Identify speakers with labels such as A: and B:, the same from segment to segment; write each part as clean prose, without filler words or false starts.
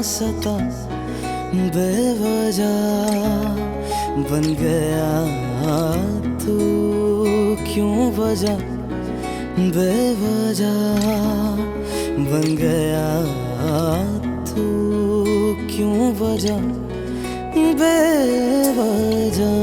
A: सता बेवजह बन गया तू, क्यों वजह बेवजह बन गया तू, क्यों वजह बेवजह।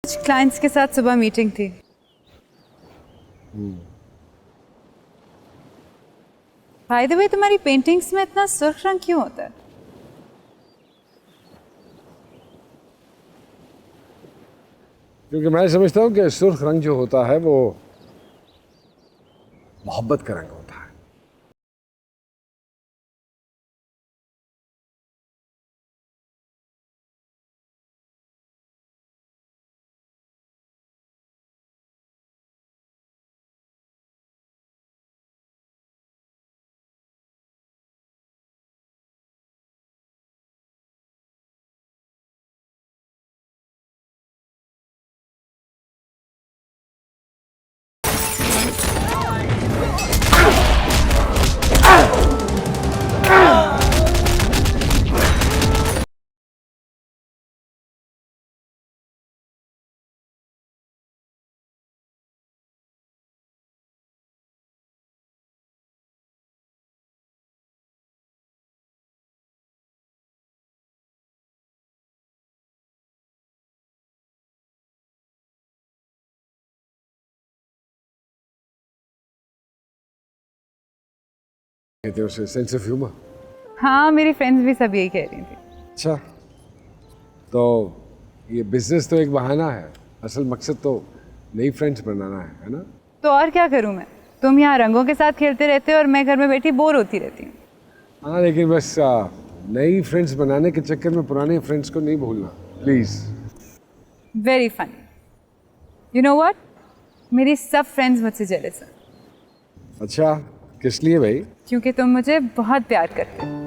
B: क्लाइंट्स के साथ सुबह मीटिंग थी। बाय द वे, तुम्हारी पेंटिंग्स में इतना सुर्ख रंग क्यों होता है?
C: क्योंकि मैं समझता हूँ कि सुर्ख रंग जो होता है वो मोहब्बत का रंग होता है। कहते हैं उसे सेंस ऑफ ह्यूमर।
B: हाँ, मेरी फ्रेंड्स भी सब यही कह रही थी।
C: अच्छा, तो ये बिजनेस तो एक बहाना है, असल मकसद तो नई फ्रेंड्स बनाना है ना?
B: तो और क्या करूँ मैं? तुम यहाँ रंगों के साथ खेलते रहते हो और मैं घर में बैठी बोर होती रहती हूँ।
C: हाँ, लेकिन बस नई फ्रेंड्स बनाने के चक्कर में पुराने फ्रेंड्स को नहीं भूलना, please.
B: Very funny. You know what? मेरी सब फ्रेंड्स मुझसे जेलस हैं।
C: अच्छा, किस लिए भाई?
B: क्योंकि तुम मुझे बहुत प्यार करते हो।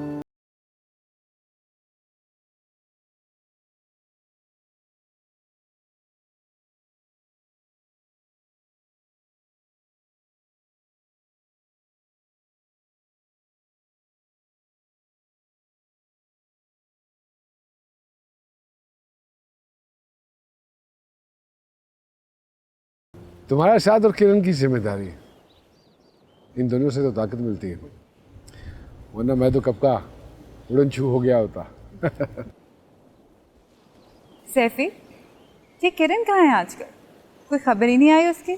C: तुम्हारा साथ और किरण की जिम्मेदारी, इन दोनों से तो ताकत मिलती है, वरना मैं तो कब का उड़न छू हो गया होता।
B: सैफी, ये किरण कहाँ है आजकल? कोई खबर ही नहीं आई उसकी।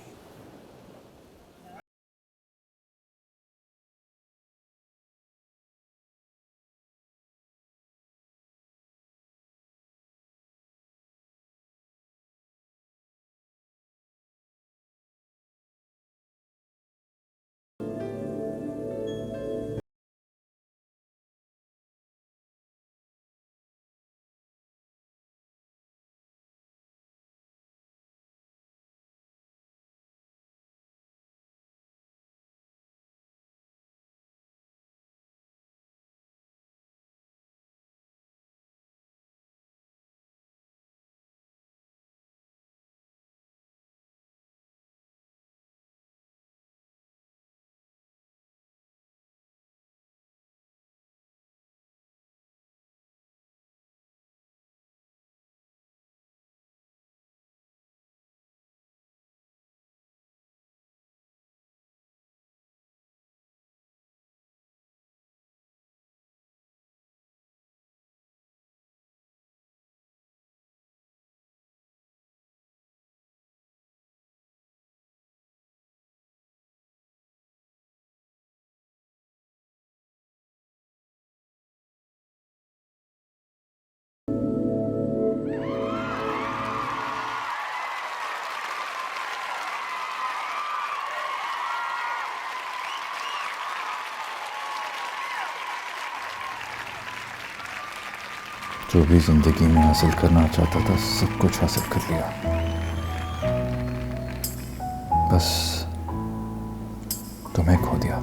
D: जो भी जिंदगी में हासिल करना चाहता था सब कुछ हासिल कर लिया। बस तुम्हें खो दिया।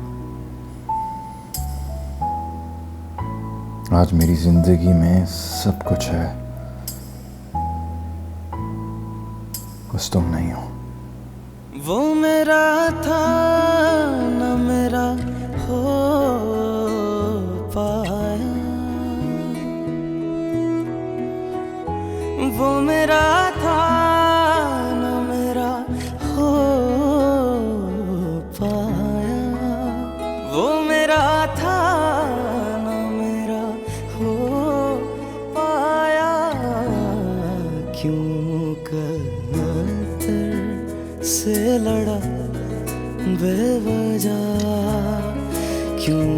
D: आज मेरी जिंदगी में सब कुछ है, बस तुम नहीं हो।
A: वो मेरा था न मेरा हो पाया, वो मेरा था न मेरा हो पाया, वो मेरा था न मेरा हो पाया। क्यों कदर से लड़ा बेवजह, क्यों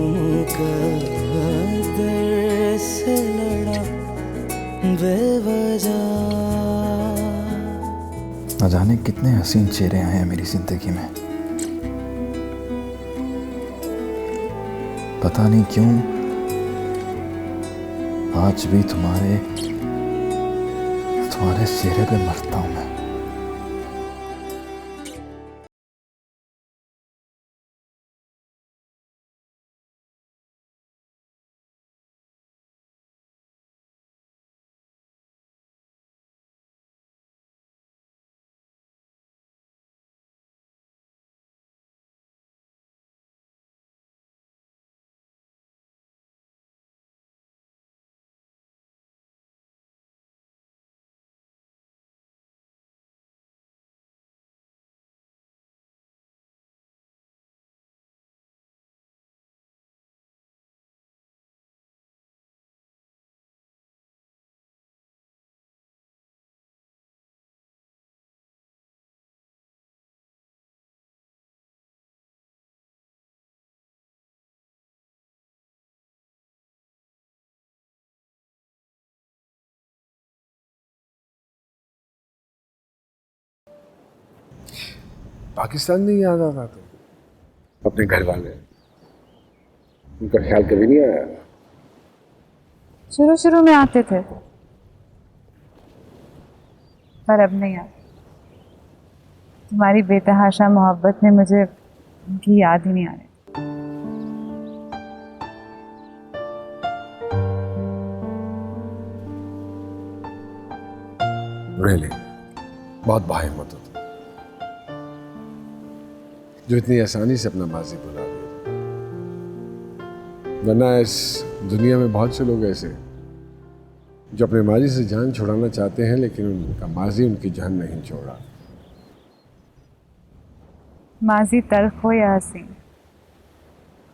A: कदर से लड़ा बेवजह।
D: न जाने कितने हसीन चेहरे आए हैं मेरी जिंदगी में, पता नहीं क्यों आज भी तुम्हारे चेहरे पे मरता हूं मैं।
C: पाकिस्तान नहीं याद आता तो अपने घर वाले, उनका ख्याल कभी नहीं आया?
B: शुरू शुरू में आते थे पर अब नहीं आते। तुम्हारी बेतहाशा मोहब्बत में मुझे उनकी याद ही नहीं आ रही।
C: रियली बहुत बाहिम्मत हो तुम, जो इतनी आसानी से अपना माजी भुला गए। वरना इस दुनिया में बहुत से लोग ऐसे जो अपने माजी से जान छुड़ाना चाहते हैं, लेकिन उनका माजी उनकी जान नहीं छोड़ा।
B: माजी तल्ख हो या हसीन,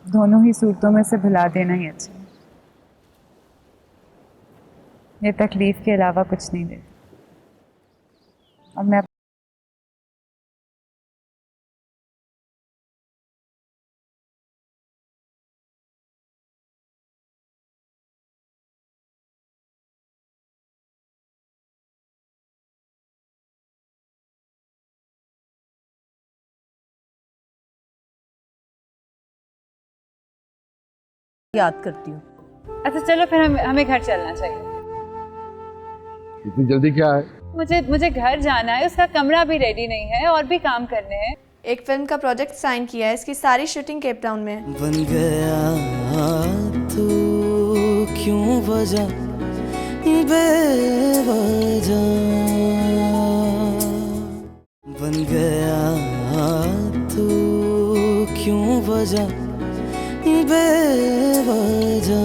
B: दोनों ही सूरतों में से भुला देना ही अच्छा। ये तकलीफ के अलावा कुछ नहीं देती। और मैं
E: याद करती हूँ।
B: अच्छा चलो फिर हमें घर चलना चाहिए।
C: इतनी जल्दी क्या है?
B: मुझे घर जाना है, उसका कमरा भी रेडी नहीं है और भी काम करने हैं।
F: एक फिल्म का प्रोजेक्ट साइन किया है, इसकी सारी शूटिंग केप टाउन में है।
A: बन गया तू क्यों वजह बेवजह, बन गया तू क्यों वजह बेवजह।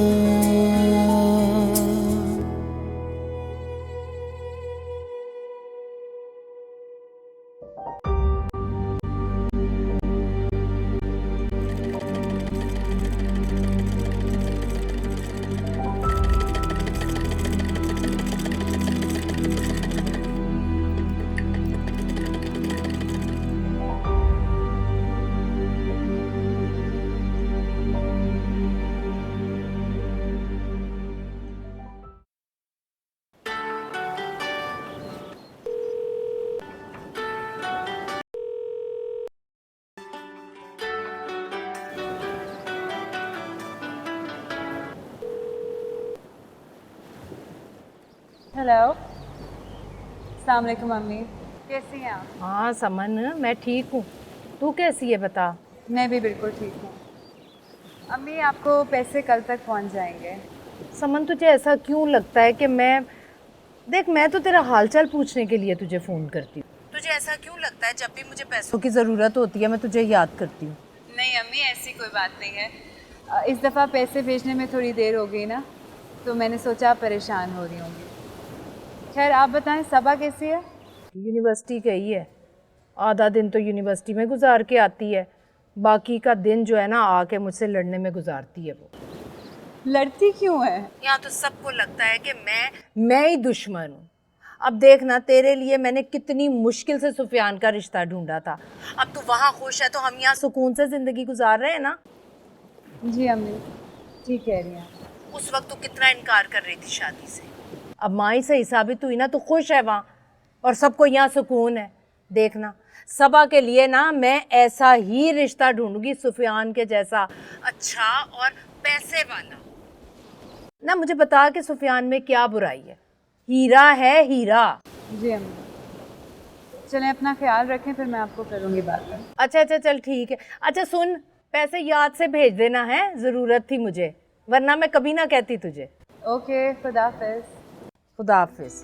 B: हेलो, अस्सलाम वालेकुम मम्मी, कैसी हैं आप?
E: हाँ समन, मैं ठीक हूँ। तू कैसी है बता?
B: मैं भी बिल्कुल ठीक हूँ। अम्मी, आपको पैसे कल तक पहुँच जाएंगे।
E: समन, तुझे ऐसा क्यों लगता है कि मैं तो तेरा हालचाल पूछने के लिए तुझे फ़ोन करती हूँ। तुझे ऐसा क्यों लगता है जब भी मुझे पैसों की ज़रूरत होती है मैं तुझे याद करती हूँ?
B: नहीं अम्मी, ऐसी कोई बात नहीं है। इस दफ़ा पैसे भेजने में थोड़ी देर हो गई ना, तो मैंने सोचा आप परेशान हो रही होंगी। खैर आप बताएं, सबा कैसी है?
E: यूनिवर्सिटी गई है, आधा दिन तो यूनिवर्सिटी में गुजार के आती है, बाकी का दिन जो है ना आके मुझसे लड़ने में गुजारती है। वो
B: लड़ती क्यों है?
E: यहाँ तो सबको लगता है कि मैं ही दुश्मन हूँ। अब देखना, तेरे लिए मैंने कितनी मुश्किल से सुफियान का रिश्ता ढूंढा था। अब तू वहाँ खुश है तो हम यहाँ सुकून से ज़िंदगी गुजार रहे हैं ना।
B: जी अम्मी, ठीक कह रही हैं।
E: उस वक्त तू कितना इनकार कर रही थी शादी से, अब माँ ही सही साबित हुई ना, तो खुश है वहाँ और सबको यहाँ सुकून है। देखना, सबा के लिए ना मैं ऐसा ही रिश्ता ढूंढूंगी सुफियान के जैसा, अच्छा और पैसे वाला ना। मुझे बता कि सुफियान में क्या बुराई है? हीरा है, हीरा।
B: जी अम्मी, चलें अपना ख्याल रखें, फिर मैं आपको करूँगी बात में।
E: अच्छा चल ठीक है। अच्छा सुन, पैसे याद से भेज देना है, ज़रूरत थी मुझे, वरना मैं कभी ना कहती तुझे।
B: ओके, खुदा हाफिज़।
E: खुदा हाफिज़।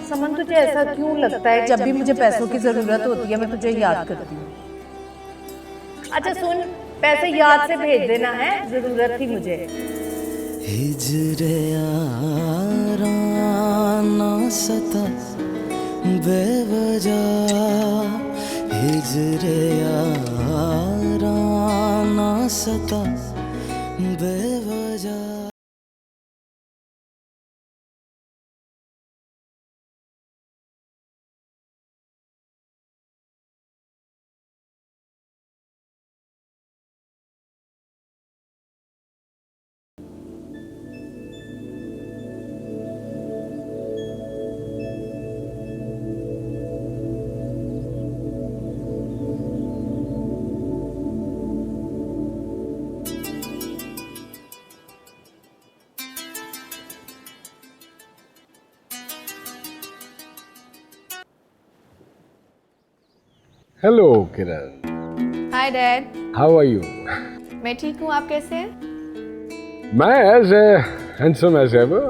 E: समन, तुझे ऐसा क्यों लगता है जब भी मुझे पैसों की ज़रूरत होती है मैं तुझे याद करती हूँ? अच्छा सुन, पैसे याद से भेज देना है, ज़रूरत थी मुझे।
A: हिजरे याराना सता बेवजह, हिजरे याराना सता बेवजह।
C: Hello Kiran,
F: hi dad.
C: How are you?
F: मैं ठीक हूँ, आप कैसे हैं?
C: मैं एज हैंडसम एज एवर।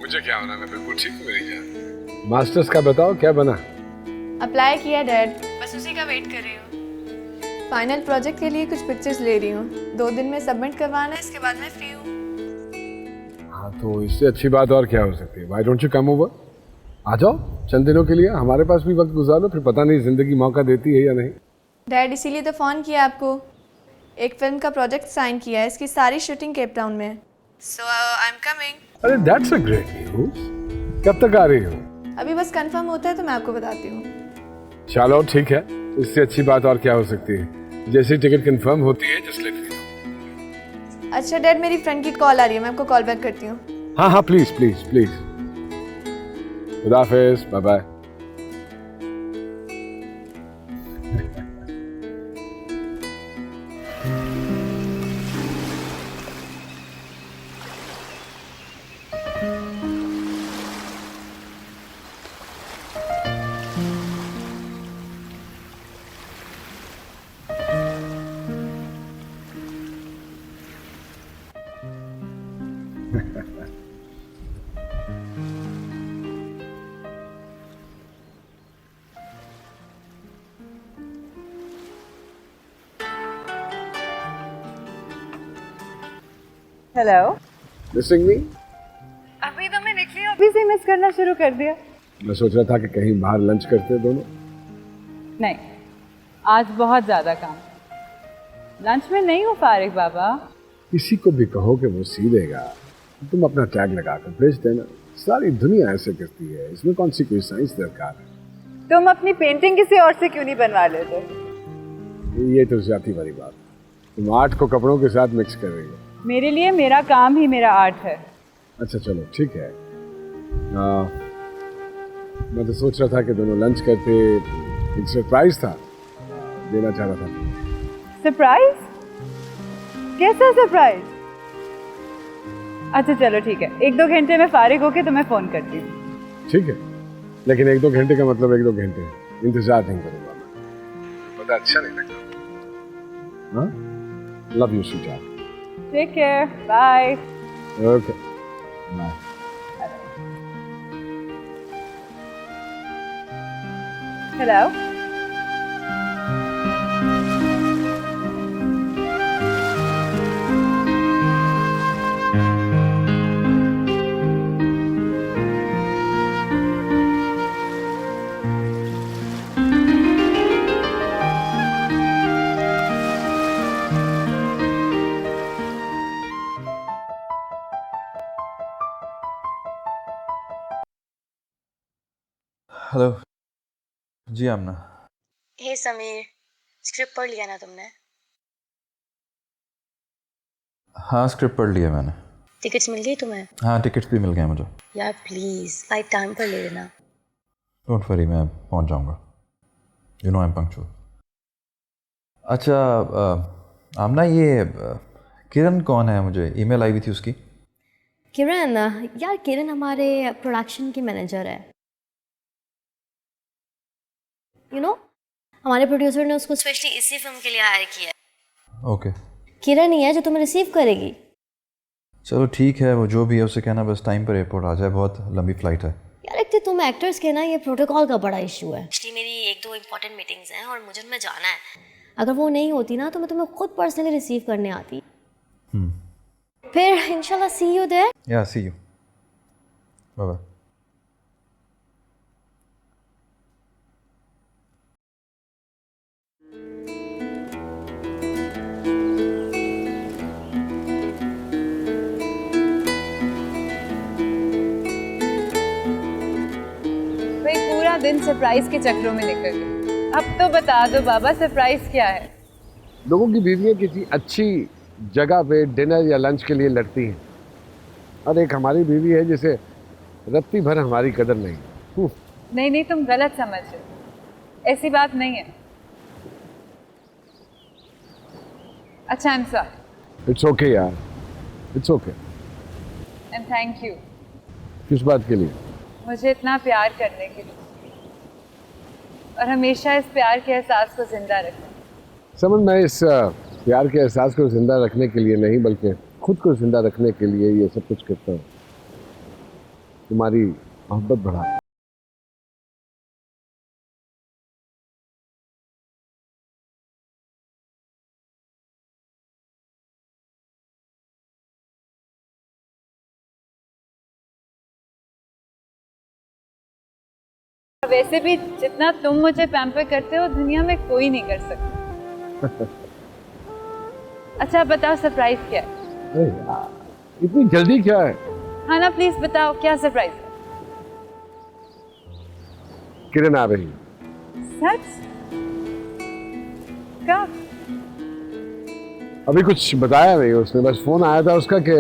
C: मुझे क्या होना, मैं बिल्कुल ठीक हूँ मेरी जान। मास्टर्स का बताओ क्या बना?
F: अप्लाई किया डैड, बस उसी का वेट कर रही हूँ। फाइनल प्रोजेक्ट के लिए कुछ पिक्चर्स ले रही हूँ, 2 दिन में सबमिट करवाना है, इसके बाद मैं फ्री हूँ।
C: हाँ, तो इससे अच्छी बात और क्या हो सकती है? Why don't you come over? आ जाओ चंद दिनों के लिए, हमारे पास भी वक्त गुजारो, फिर पता नहीं जिंदगी मौका देती है या नहीं।
F: डैड, इसीलिए तो फ़ोन किया आपको। एक फिल्म का प्रोजेक्ट साइन किया है, इसकी सारी शूटिंग केप टाउन में। सो आई एम कमिंग।
C: अरे दैट्स अ ग्रेट न्यूज़। कब तक आ रही हो?
F: अभी बस कंफर्म होता है तो मैं आपको बताती हूँ।
C: चलो ठीक है, इससे अच्छी बात और क्या हो सकती है। जैसी टिकट कंफर्म होती है जस्ट लेट मी नो।
F: अच्छा डैड, मेरी फ्रेंड की कॉल आ रही है, मैं आपको कॉल बैक करती हूँ।
C: हाँ प्लीज प्लीज प्लीज। खुदा हाफिज़, bye bye.
B: Hello.
C: Missing me?
B: अभी तो मैं निकली हूँ, अभी से मिस करना शुरू कर दिया।
C: मैं सोच रहा था कि कहीं बाहर लंच करते दोनों।
B: नहीं, आज बहुत ज़्यादा काम, लंच में नहीं हूँ फारिग बाबा।
C: किसी को भी कहो कि वो सी देगा, तुम अपना टैग लगाकर भेज देना। सारी दुनिया ऐसे करती है, इसमें कौन सी कोई साइंस दरकार है?
B: तुम अपनी पेंटिंग किसी और से क्यों नहीं बनवा लेते?
C: ये तो ज्यादा वाली बात है। तुम आर्ट को कपड़ों के साथ मिक्स कर रही हो।
B: मेरे लिए मेरा काम ही मेरा आर्ट है।
C: अच्छा चलो ठीक है। मैं तो सोच रहा था कि दोनों लंच करते, एक सरप्राइज था, देना चाह रहा था।
B: सरप्राइज? कैसा सरप्राइज? अच्छा चलो ठीक है, 1-2 घंटे में फारिग होके तुम्हें फोन करती हूँ।
C: ठीक है, लेकिन 1-2 घंटे का मतलब 1-2 घंटे इंतजार नहीं करूंगा मैं, पता अच्छा नहीं लगता। हाँ, love you sweetheart.
B: Take care, bye.
C: Okay, bye.
B: Hello.
D: Hello जी आमना।
G: हे समीर, स्क्रिप्ट पढ़ लिया ना तुमने?
D: हाँ स्क्रिप्ट पढ़ लिया मैंने।
G: टिकट्स मिल गई तुम्हें?
D: हाँ टिकट्स भी मिल गए मुझे।
G: यार प्लीज फ्लाइट टाइम पर ले लेना।
D: डोंट वरी, मैं पहुंच जाऊंगा। You know I am punctual. अच्छा आमना, ये किरण कौन है? मुझे ईमेल आई हुई थी उसकी।
H: किरण, यार किरण हमारे प्रोडक्शन की मैनेजर है। यू नो, हमारे प्रोड्यूसर ने उसको स्पेशली इसी फिल्म के लिए हायर किया है।
D: ओके।
H: किरण ही है जो तुम्हें रिसीव करेगी।
D: चलो ठीक है, वो जो भी है उसे कहना बस टाइम पर एयरपोर्ट आ जाए, बहुत लंबी फ़्लाइट है।
H: यार एक तो तुम एक्टर्स के ना ये प्रोटोकॉल का बड़ा इशू है। एक्चुअली मेरी 1-2 इंपॉर्टेंट मीटिंग्स हैं और मुझे उनमें जाना है। अगर वो नहीं होती ना तो मैं तुम्हें खुद पर्सनली रिसीव करने आती। फिर इंशाल्लाह सी यू देयर।
D: या सी यू, बाय बाय।
B: भाई पूरा दिन सरप्राइज के चक्रों में निकल गया। अब तो बता दो बाबा, सरप्राइज क्या है?
C: लोगों की बीवियां किसी अच्छी जगह पे डिनर या लंच के लिए लड़ती हैं, और एक हमारी बीवी है जिसे रत्ती भर हमारी कदर नहीं।
B: नहीं नहीं, तुम गलत समझ रहे हो, ऐसी बात नहीं है। अच्छा I am sorry.
C: It's okay यार, it's okay.
B: And thank you.
C: किस बात के लिए?
B: मुझे इतना प्यार करने के लिए, और हमेशा इस प्यार के एहसास को जिंदा रखने।
C: समझ, मैं इस प्यार के एहसास को जिंदा रखने के लिए नहीं बल्कि खुद को जिंदा रखने के लिए ये सब कुछ करता हूँ। तुम्हारी मोहब्बत बढ़ा।
B: वैसे भी जितना तुम मुझे पैम्पर करते हो दुनिया में कोई नहीं कर सकता। अच्छा बताओ सरप्राइज क्या है?
C: अरे यार, इतनी जल्दी क्या है?
B: हाँ ना प्लीज बताओ क्या सरप्राइज है?
C: किरण आ रही।
B: सच? कब?
C: अभी कुछ बताया नहीं उसने, बस फोन आया था उसका कि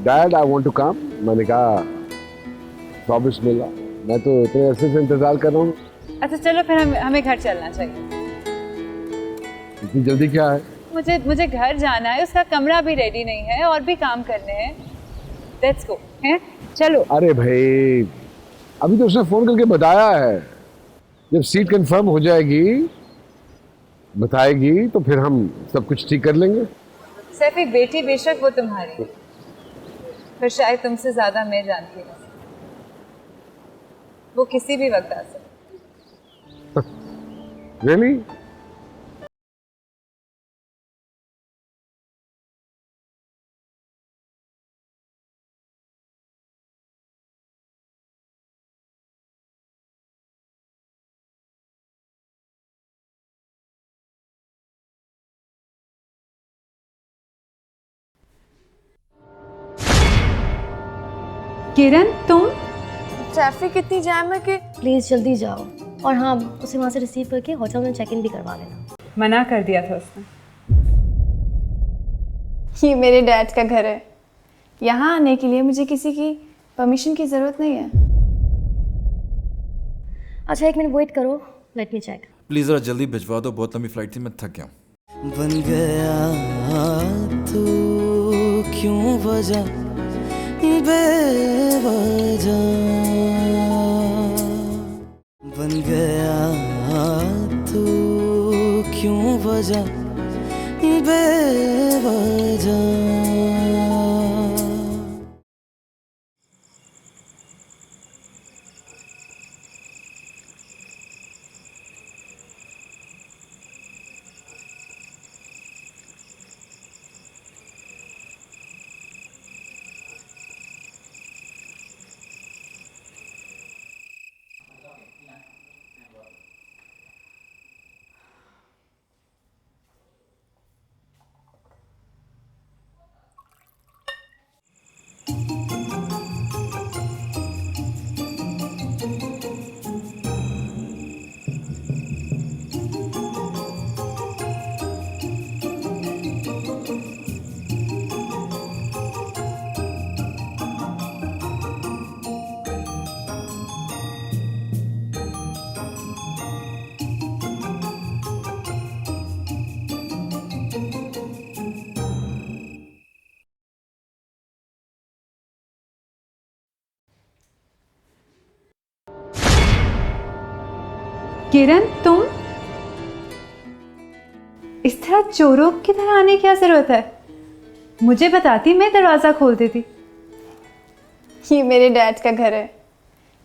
C: dad I want to come. मैंने कहा प्रॉमिस मिला, मैं तो इतने अरसे से इंतजार कर रहा हूँ।
B: अच्छा चलो फिर हमें घर चलना चाहिए।
C: इतनी जल्दी क्या है?
B: मुझे घर जाना है, उसका कमरा भी रेडी नहीं है और भी काम करने हैं। लेट्स गो, हैं? चलो।
C: अरे भाई, अभी तो उसने फोन करके बताया है, जब सीट कंफर्म हो जाएगी बताएगी तो फिर हम सब कुछ ठीक कर लेंगे।
B: सैफी बेटी बेशक वो तुम्हारी, पर शायद तुमसे ज्यादा मैं जानती हूँ। वो किसी भी वक्त आ सकती।
C: रियली?
B: किरण तुम?
F: ट्रैफिक इतनी जैम है कि
H: प्लीज़ जल्दी जाओ, और हाँ उसे वहाँ से रिसीव करके होटल में चेक इन भी करवा लेना।
B: मना कर दिया था उसने।
F: ये मेरे डैड का घर है, यहाँ आने के लिए मुझे किसी की परमिशन की ज़रूरत नहीं है।
H: अच्छा 1 मिनट वेट करो, लेट मी चेक।
D: प्लीज़ ज़रा जल्दी भिजवा दो, बहुत लंबी फ़्लाइट थी, मैं थक गया हूँ।
A: बन गया तू क्यों वजह बेवजह बन गया तू क्यों वजह बेवजह।
B: किरण, तुम इस तरह चोरों की तरह आने की क्या जरूरत है? मुझे बताती, मैं दरवाजा खोल देती।
F: ये मेरे डैड का घर है।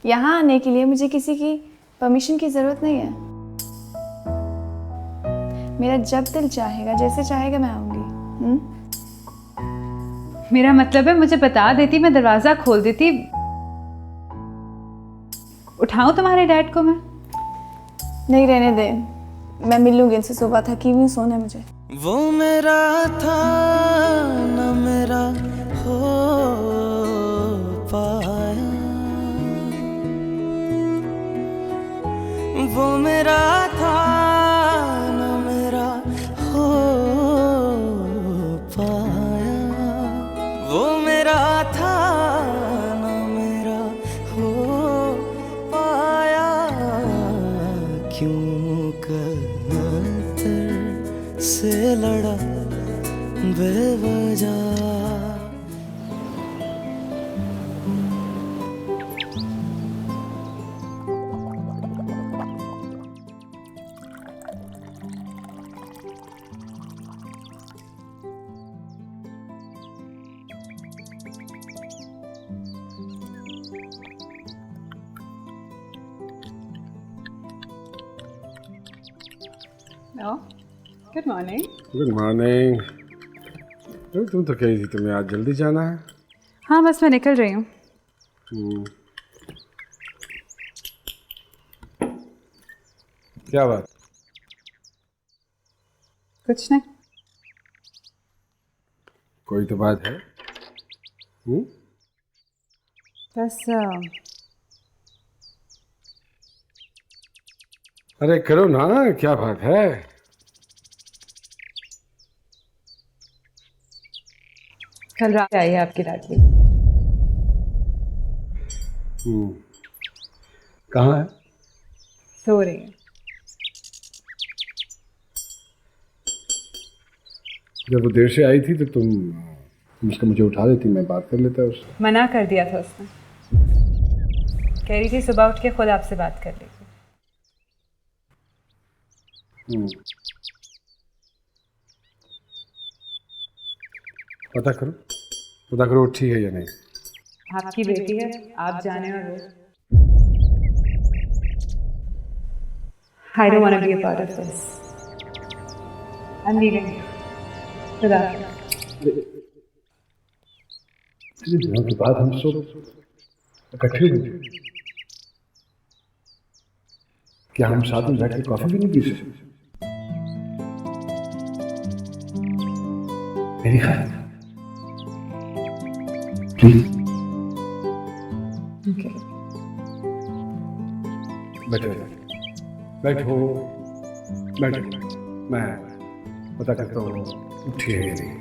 F: यहाँ आने के लिए मुझे किसी की परमिशन की ज़रूरत नहीं है। मेरा जब दिल चाहेगा, जैसे चाहेगा मैं आऊँगी।
B: मेरा मतलब है मुझे बता देती, मैं दरवाजा खोल देती। उठाऊं तुम्हारे डैड को मैं?
F: नहीं, रहने दे, मैं मिल लूँगी इनसे। सुबह थकी हुई सोना है मुझे।
A: वो मेरा था न मेरा हो पाया, वो मेरा था न मेरा हो पाया, वो मेरा था न मेरा हो पाया, क्यों कर से लड़ा बेवजह।
B: Good morning.
C: Good morning. तुम तो कही थी तुम्हें आज जल्दी जाना है।
B: हाँ, बस मैं निकल रही हूँ।
C: क्या बात?
B: कुछ नहीं।
C: कोई तो बात है।
B: बस
C: अरे करो ना, क्या बात है?
B: कल रात आई है आपकी लाडली।
C: कहाँ है?
B: सो रही है।
C: जब वो देर से आई थी तो तुम उसको मुझे उठा देती, मैं बात कर लेता उससे।
B: मना कर दिया था उसने। कह रही थी सुबह उठ के खुद आपसे बात कर लेगी।
C: पता करो उठी है या नहीं।
B: आपकी बेटी है, आप जाने और वो। I don't want to be a part of this. I'm leaving. खुदा हाफ़िज़।
C: इतने दिनों के बाद हम सब इकट्ठे हुए, क्या हम साथ में बैठ के कॉफी भी नहीं पी सकते? मेरी ख्याल प्लीज। बैठो, मैं पता करता हूँ उठी है या नहीं।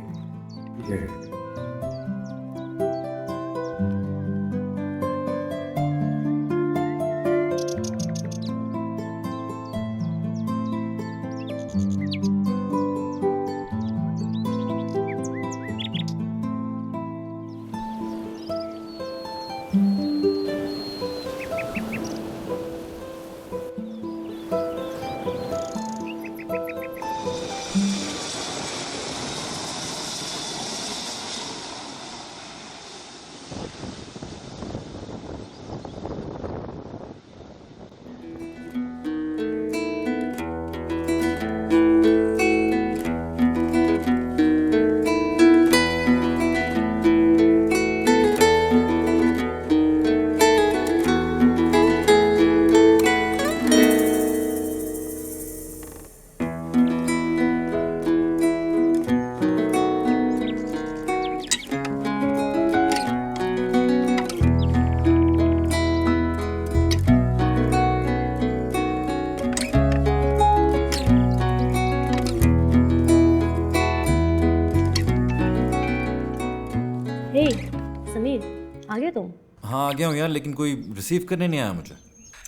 H: तुम?
D: हाँ आ गया हूँ यार, लेकिन कोई रिसीव करने नहीं आया मुझे।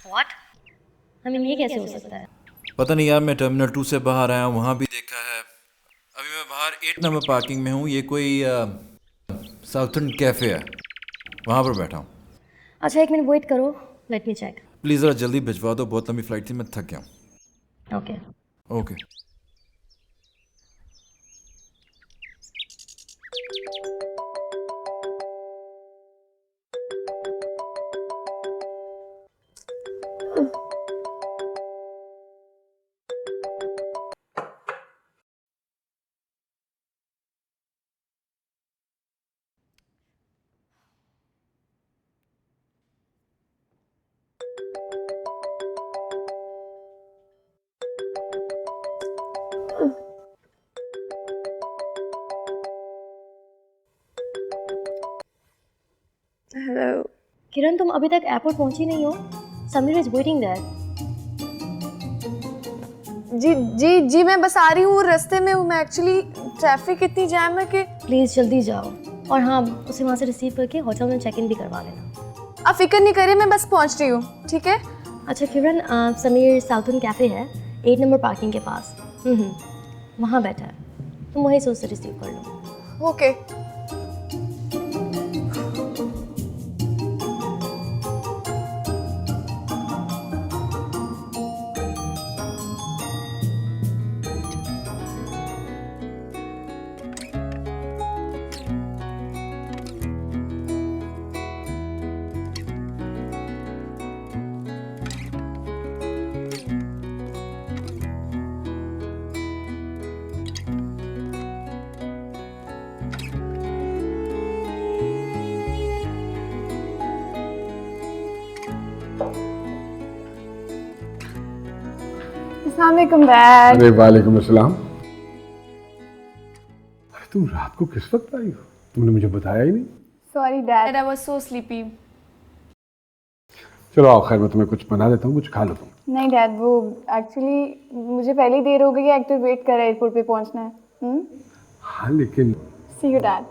H: व्हाट? आई मीन ये कैसे हो सकता है?
D: पता नहीं यार, मैं टर्मिनल 2 से बाहर आया हूँ, वहाँ भी देखा है। अभी मैं बाहर 8 नंबर पार्किंग में हूँ। ये कोई साउथर्न कैफ़े है, वहाँ पर बैठा हूँ।
H: अच्छा 1 मिनट वेट करो, लेट मी चेक।
D: प्लीज़ ज़रा जल्दी भिजवा दो, बहुत लंबी फ़्लाइट थी, मैं थक गया हूँ।
H: ओके।
D: ओके।
H: किरण तुम अभी तक एयरपोर्ट पहुंची नहीं हो? Sameer is waiting there.
F: जी जी जी मैं बस आ रही हूँ, रास्ते में हूँ मैं। एक्चुअली ट्रैफिक इतनी जैम है कि।
H: प्लीज़ जल्दी जाओ, और हाँ उसे वहाँ से रिसीव करके होटल में चेक इन भी करवा लेना।
F: आप फिक्र नहीं करिए, मैं बस पहुँच रही हूँ, ठीक है?
H: अच्छा किरण, समीर साउथर्न कैफ़े है 8 नंबर पार्किंग के पास। वहाँ बैठा है, तुम वहीं से उसे रिसीव कर लो।
F: ओके। अस्सलामुअलैकुम डैड।
C: अरे वालेकुम अस्सलाम। अरे तुम रात को किस वक्त आई हो? तुमने मुझे बताया ही नहीं।
F: Sorry dad, I was so sleepy.
C: चलो आओ, खैर मैं तुम्हें कुछ बना देता हूँ, कुछ खा लो तुम।
F: नहीं डैड, वो एक्चुअली मुझे पहले ही देर हो गई है, एक्टर वेट कर रहा है, एयरपोर्ट पे पहुंचना है।
C: हाँ लेकिन
F: सी यू डैड।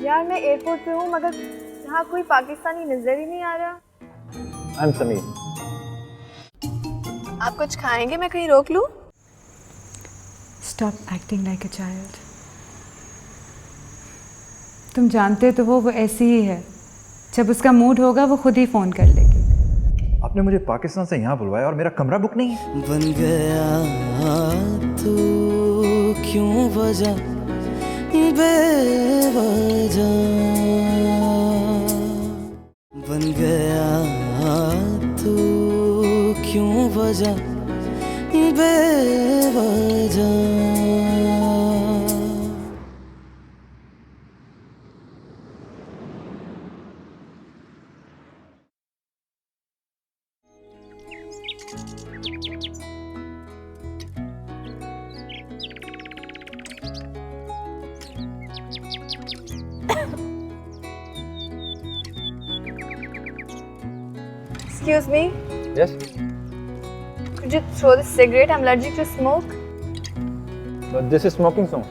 F: यार मैं एयरपोर्ट पे हूँ, मगर यहाँ कोई पाकिस्तानी नजर ही नहीं आ रहा।
I: आई एम समीर।
F: आप कुछ खाएंगे? मैं कहीं रोक लूँ?
B: Stop acting like a child. तुम जानते तो हो वो ऐसी ही है, जब उसका मूड होगा वो खुद ही फ़ोन कर लेगी।
I: आपने मुझे पाकिस्तान से यहाँ बुलवाया और मेरा कमरा बुक नहीं है।
A: बन गया तू क्यों वजह बेवजह, बन गया तू क्यों वजह बेवजह।
F: Excuse me,
I: Yes.
F: could you throw this cigarette? I'm allergic to smoke.
I: But this is smoking zone.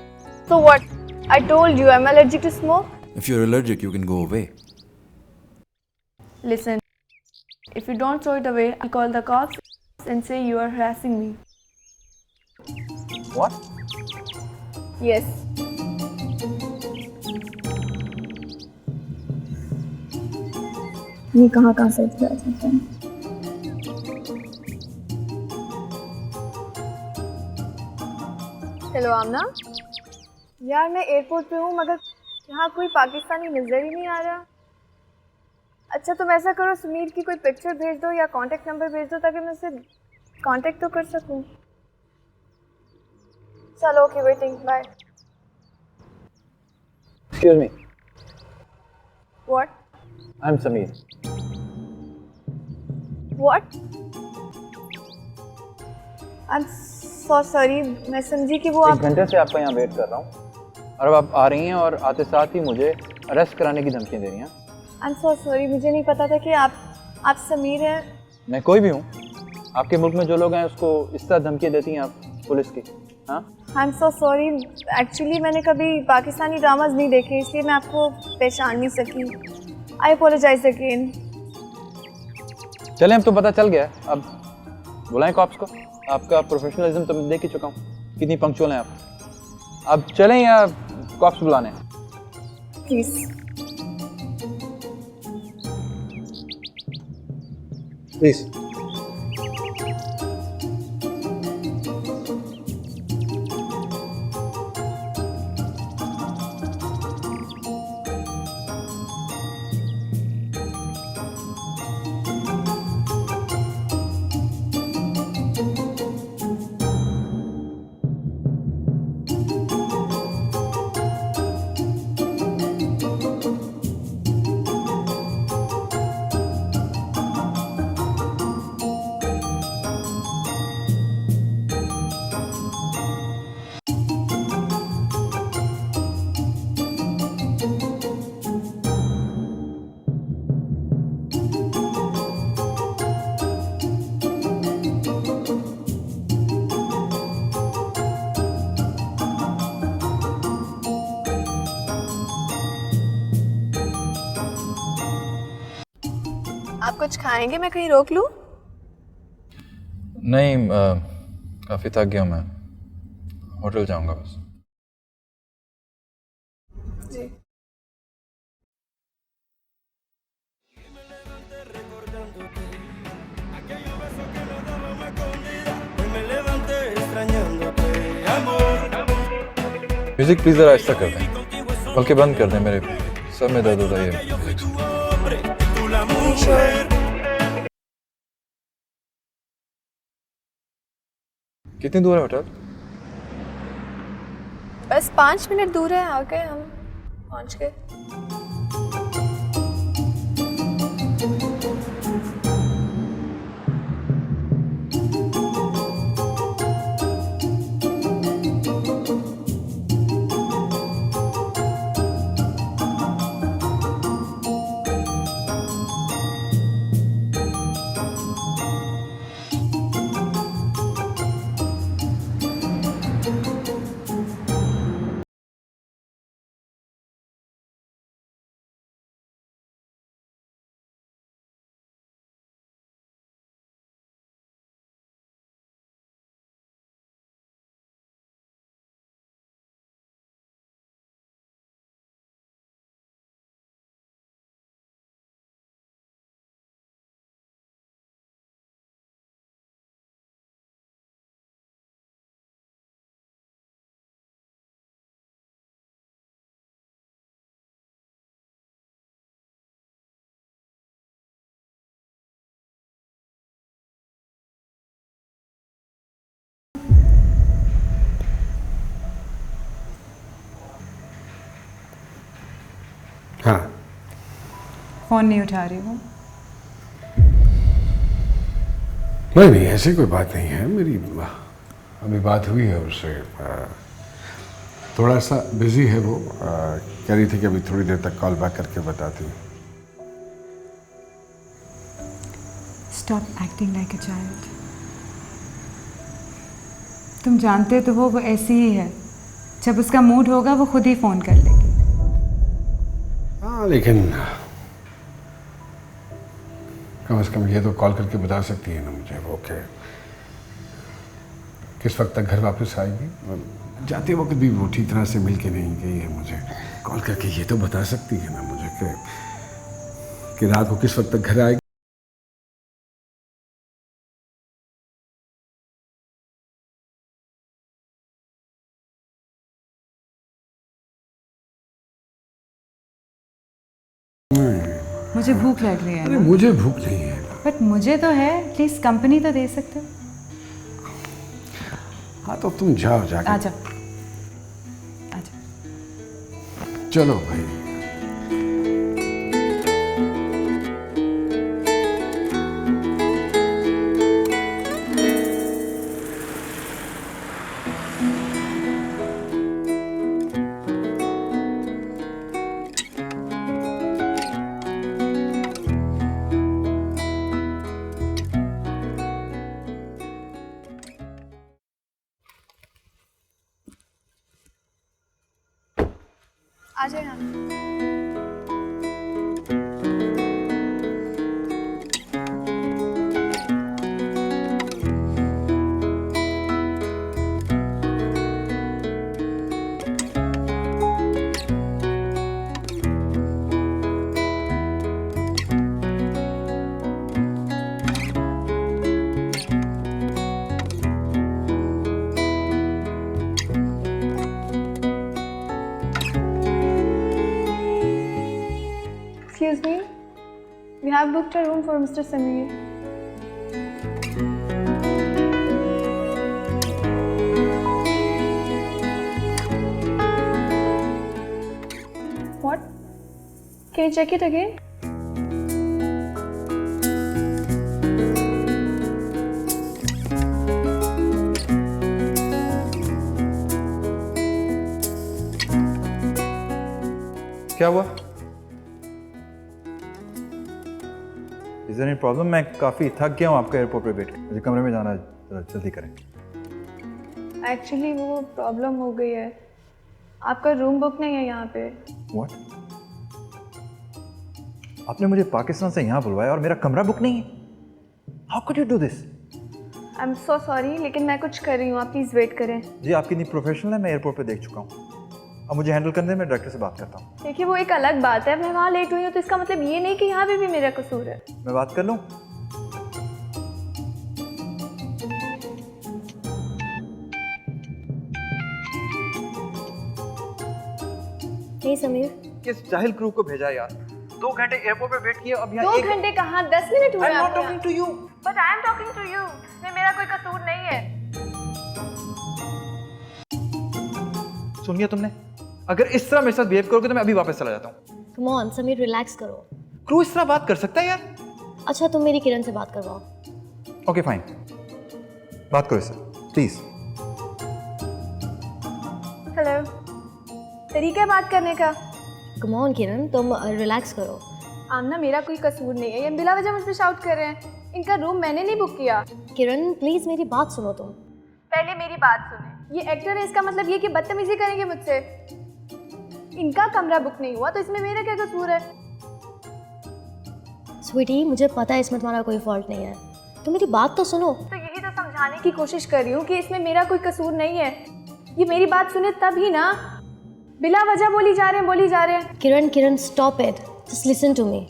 F: So what? I told you I'm allergic to smoke.
D: If you're allergic, you can go away.
F: Listen, if you don't throw it away, I'll call the cops and say you are harassing me.
I: What?
F: Yes. ये कहाँ से जा सकते हैं? Hello आमना, यार मैं airport पे हूँ मगर यहाँ कोई पाकिस्तानी नज़र ही नहीं आ रहा। अच्छा तुम ऐसा करो, समीर की कोई पिक्चर भेज दो या कांटेक्ट नंबर भेज दो ताकि मैं उससे कांटेक्ट तो कर सकूँ। चलो okay, waiting, bye.
I: Excuse me,
F: what?
I: I am Sameer.
F: What? I am so sorry, मैं समझी कि वो
I: एक
F: आप।
I: घंटे से आपका यहाँ वेट कर रहा हूँ और अब आप आ रही हैं और आते साथ ही मुझे अरेस्ट कराने की धमकियाँ दे रही हैं।
F: आई एम सो सॉरी, मुझे नहीं पता था कि आप समीर हैं।
I: मैं कोई भी हूँ, आपके मुल्क में जो लोग हैं उसको इस तरह धमकियाँ देती हैं आप पुलिस की? हाँ,
F: आई एम सो सॉरी, एक्चुअली मैंने कभी पाकिस्तानी ड्रामाज नहीं देखे इसलिए मैं आपको पहचान नहीं सकी। आई अपोलोजाइज अगेन।
I: चलें, अब तो पता चल गया है। अब बुलाएं कॉप्स को। आपका प्रोफेशनलिज्म तो मैं देख ही चुका हूँ, कितनी पंक्चुअल हैं आप। अब चलें या कॉप्स बुलाने?
F: प्लीज।
I: प्लीज।
F: आप कुछ खाएंगे? मैं कहीं रोक लूँ?
D: नहीं, काफ़ी थक गया मैं, होटल जाऊंगा बस।
F: जी।
D: म्यूजिक प्लीज ज़रा ऐसा कर दें, बल्कि बंद कर दें, मेरे सर में दर्द होता है ये म्यूजिक से। कितनी दूर है होटल?
F: बस 5 मिनट दूर है, आ गए हम, पहुँच गए।
C: हाँ,
B: फ़ोन नहीं उठा रही हूँ।
C: नहीं, ऐसी कोई बात नहीं है। मेरी अभी बात हुई है उससे, थोड़ा सा बिजी है वो। कह रही थी कि अभी थोड़ी देर तक कॉल बैक करके बताती हूँ।
B: Stop acting like a child. तुम जानते तो हो वो ऐसी ही है, जब उसका मूड होगा वो खुद ही फ़ोन कर लेगी।
C: हाँ, लेकिन कम से कम ये तो कॉल करके बता सकती है ना मुझे वो कि किस वक्त तक घर वापस आएगी। जाते वक्त भी वो ठीक तरह से मिल के नहीं गई है, मुझे कॉल करके ये तो बता सकती है ना मुझे कि रात को किस वक्त तक घर आएगी। नहीं,
B: मुझे भूख लग रही है
C: अरे
B: ना,
C: मुझे भूख नहीं है।
B: बट मुझे तो है, प्लीज कंपनी तो दे सकते हो।
C: हाँ तो तुम जाओ जाके।
B: आजा आजा।
C: चलो भाई।
F: आ जाए यहाँ। Excuse me, we have booked a room for Mr. Sameer. What? Can you check it again?
D: क्या हुआ? Is there any problem? मैं काफ़ी थक गया हूँ आपका एयरपोर्ट पे बैठ के, मुझे कमरे में जाना है, जरा जल्दी करें।
F: एक्चुअली वो प्रॉब्लम हो गई है, आपका रूम बुक नहीं है यहाँ पे।
D: व्हाट? आपने मुझे पाकिस्तान से यहाँ बुलवाया और मेरा कमरा बुक नहीं है? How could you do this?
F: I am so sorry, लेकिन मैं कुछ कर रही हूँ, आप प्लीज़ वेट करें।
D: जी आप कितनी प्रोफेशनल है, मैं एयरपोर्ट पे देख चुका हूँ। अब मुझे हैंडल करने में डायरेक्टर से बात करता हूँ।
F: देखिए वो एक अलग बात है, मैं वहाँ लेट हुई हूँ तो इसका मतलब ये नहीं कि यहाँ पे भी मेरा कसूर है।
D: मैं बात कर लूँ?
H: हे समीर,
D: किस जाहिल क्रू को भेजा यार? 2 घंटे एयरपोर्ट पे वेट किया, अब यहाँ
F: 2 घंटे कहाँ, 10 मिनट हुए।
D: I am not talking to you.
F: But I am talking to you. इसमें मेरा कोई कसूर नहीं है।
D: सुनिए तुमने, अगर इस तरह मेरे साथ बिहेव करोगे तो मैं अभी वापस चला जाता हूँ।
H: कम ऑन समीर, रिलैक्स करो।
D: क्रू इस तरह बात कर सकता है यार?
H: अच्छा तुम मेरी किरण से बात करवाओ।
D: ओके फाइन, बात करो इससे प्लीज।
F: हेलो, तरीका है बात करने का।
H: कम ऑन किरण, तुम रिलैक्स करो।
F: आमना, मेरा कोई कसूर नहीं है, ये बिला वजह मुझ पे शाउट कर रहे हैं। इनका रूम मैंने नहीं बुक किया।
H: किरण प्लीज मेरी बात सुनो तुम।
F: पहले मेरी बात सुने, ये एक्टर है, इसका मतलब ये कि बदतमीजी करेंगे मुझसे। इनका कमरा बुक नहीं हुआ तो इसमें मेरा क्या कसूर है?
H: स्वीटी, मुझे पता है इसमें तुम्हारा कोई फॉल्ट नहीं है, तो मेरी बात तो सुनो।
F: तो यही तो समझाने की कोशिश कर रही हूँ कि इसमें मेरा कोई कसूर नहीं है। ये मेरी बात सुने तब ही ना, बिला वजह बोली जा रहे हैं।
H: Kiran stop it, just listen to me.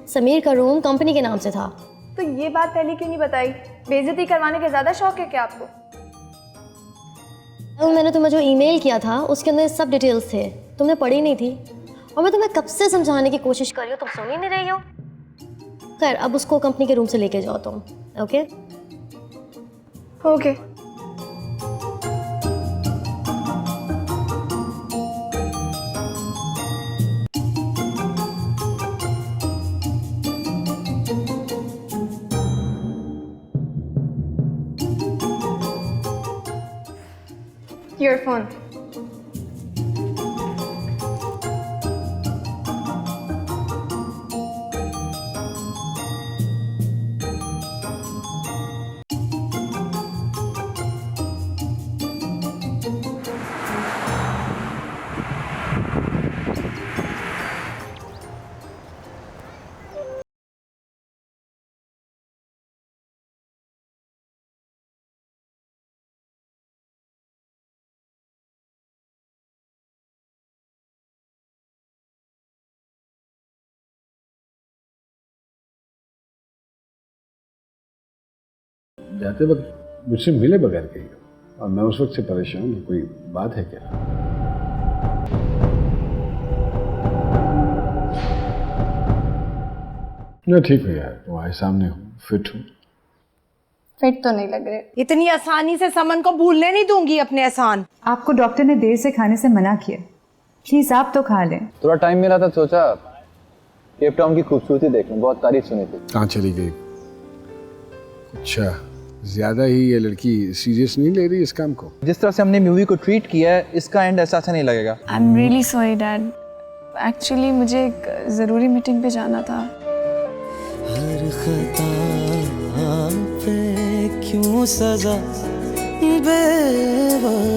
H: Sameer का रूम कंपनी के नाम से था।
F: तो ये बात पहले क्यों नहीं बताई? बेइज्जती करवाने का ज्यादा शौक है क्या आपको?
H: मैंने तुम्हें जो ईमेल किया था उसके अंदर सब डिटेल्स थे, तुमने पढ़ी नहीं थी, और मैं तुम्हें कब से समझाने की कोशिश कर रही हूँ, तुम सुन ही नहीं रही हो। खैर, अब उसको कंपनी के रूम से लेके जाओ तुम। Okay
F: okay. Your phone.
C: जाते वक्त मुझसे मिले बगैर गई और मैं उस वक्त से परेशान हूँ। कोई बात है क्या? मैं ठीक हूँ यार, तुम्हारे सामने हूँ, फिट हूँ।
F: फिट तो नहीं लग रहे।
E: इतनी आसानी से समन को भूलने नहीं दूंगी अपने एहसान।
B: आपको डॉक्टर ने देर से खाने से मना किया, प्लीज आप तो खा लें।
I: थोड़ा टाइम मिला था, सोचा केप टाउन की खूबसूरती देख लूं, बहुत तारीफ सुनी थी।
C: कहाँ चली गई? अच्छा, ज्यादा ही ये लड़की सीरियस नहीं ले रही इस काम को?
I: जिस तरह से हमने मूवी को ट्रीट किया है, इसका एंड ऐसा नहीं लगेगा।
F: I am really sorry dad, actually मुझे एक ज़रूरी मीटिंग पे जाना था।
A: हर खता पे क्यों सजा बेवजह।